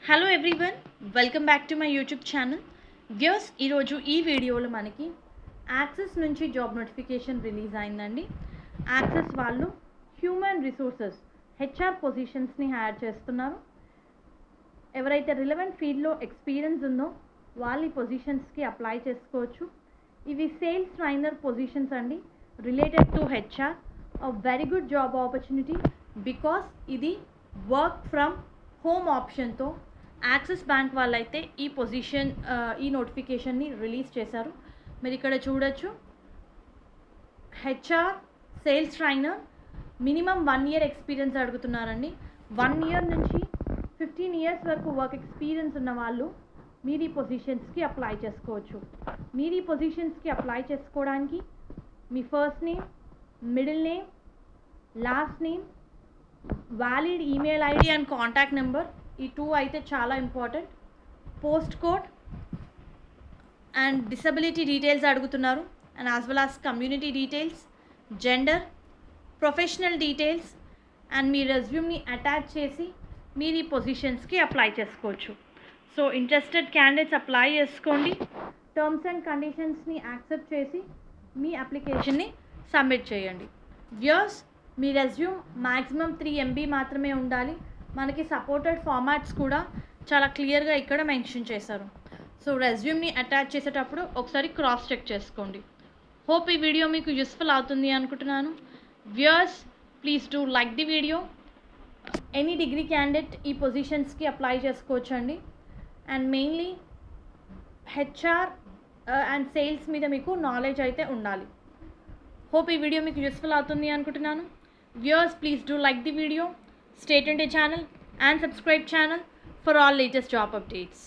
Hello everyone, welcome back to my YouTube channel. Views, ఈరోజు ఈ వీడియోలో మనకి యాక్సెస్ నుంచి జాబ్ నోటిఫికేషన్ రిలీజ్ అయిందండి. యాక్సెస్ వాళ్ళు హ్యూమన్ రిసోర్సెస్ హెచ్ఆర్ పొజిషన్స్ని హైర్ చేస్తున్నారు. ఎవరైతే రిలవెంట్ ఫీల్డ్లో ఎక్స్పీరియన్స్ ఉందో వాళ్ళు ఈ పొజిషన్స్కి అప్లై చేసుకోవచ్చు. ఇవి సేల్స్ ట్రైనర్ పొజిషన్స్ అండి, related to HR. Very good job opportunity because ఇది వర్క్ ఫ్రమ్ హోమ్ ఆప్షన్తో యాక్సిస్ బ్యాంక్ వాళ్ళైతే ఈ నోటిఫికేషన్ని రిలీజ్ చేశారు. మీరు ఇక్కడ చూడొచ్చు, HR sales trainer minimum 1 year experience అడుగుతున్నారండి. 1 year నుంచి 15 years వరకు వర్క్ ఎక్స్పీరియన్స్ ఉన్న వాళ్ళు మీరు ఈ పొజిషన్స్కి అప్లై చేసుకోవచ్చు. మీరు ఈ పొజిషన్స్కి అప్లై చేసుకోవడానికి మీ first name, middle name, last name, valid email ID and contact number, ఈ 2 అయితే చాలా important. Post code and disability details అడుగుతున్నారు, and as well as community details, gender, professional details and మీ రెజ్యూమ్ని అటాచ్ చేసి మీరు ఈ పొజిషన్స్కి అప్లై చేసుకోవచ్చు. సో ఇంట్రెస్టెడ్ క్యాండిడేట్స్ అప్లై చేసుకోండి. టర్మ్స్ అండ్ కండిషన్స్ని యాక్సెప్ట్ చేసి మీ అప్లికేషన్ని సబ్మిట్ చేయండి. వ్యూయర్స్, మీ రెజ్యూమ్ మ్యాక్సిమం 3 MB మాత్రమే ఉండాలి. మనకి సపోర్టెడ్ ఫార్మాట్స్ కూడా చాలా క్లియర్గా ఇక్కడ మెన్షన్ చేశారు. సో రెజ్యూమ్ని అటాచ్ చేసేటప్పుడు ఒకసారి క్రాస్ చెక్ చేసుకోండి. హోప్ ఈ వీడియో మీకు యూస్ఫుల్ అవుతుంది అనుకుంటున్నాను. Viewers, please do like the video. Any degree candidate ఈ పొజిషన్స్కి అప్లై చేసుకోవచ్చండి. And mainly HR and sales మీద మీకు నాలెడ్జ్ అయితే ఉండాలి. హోప్ ఈ వీడియో మీకు యూస్ఫుల్ అవుతుంది అనుకుంటున్నాను. Viewers, please do like the video, stay tuned to the channel and subscribe channel for all latest job updates.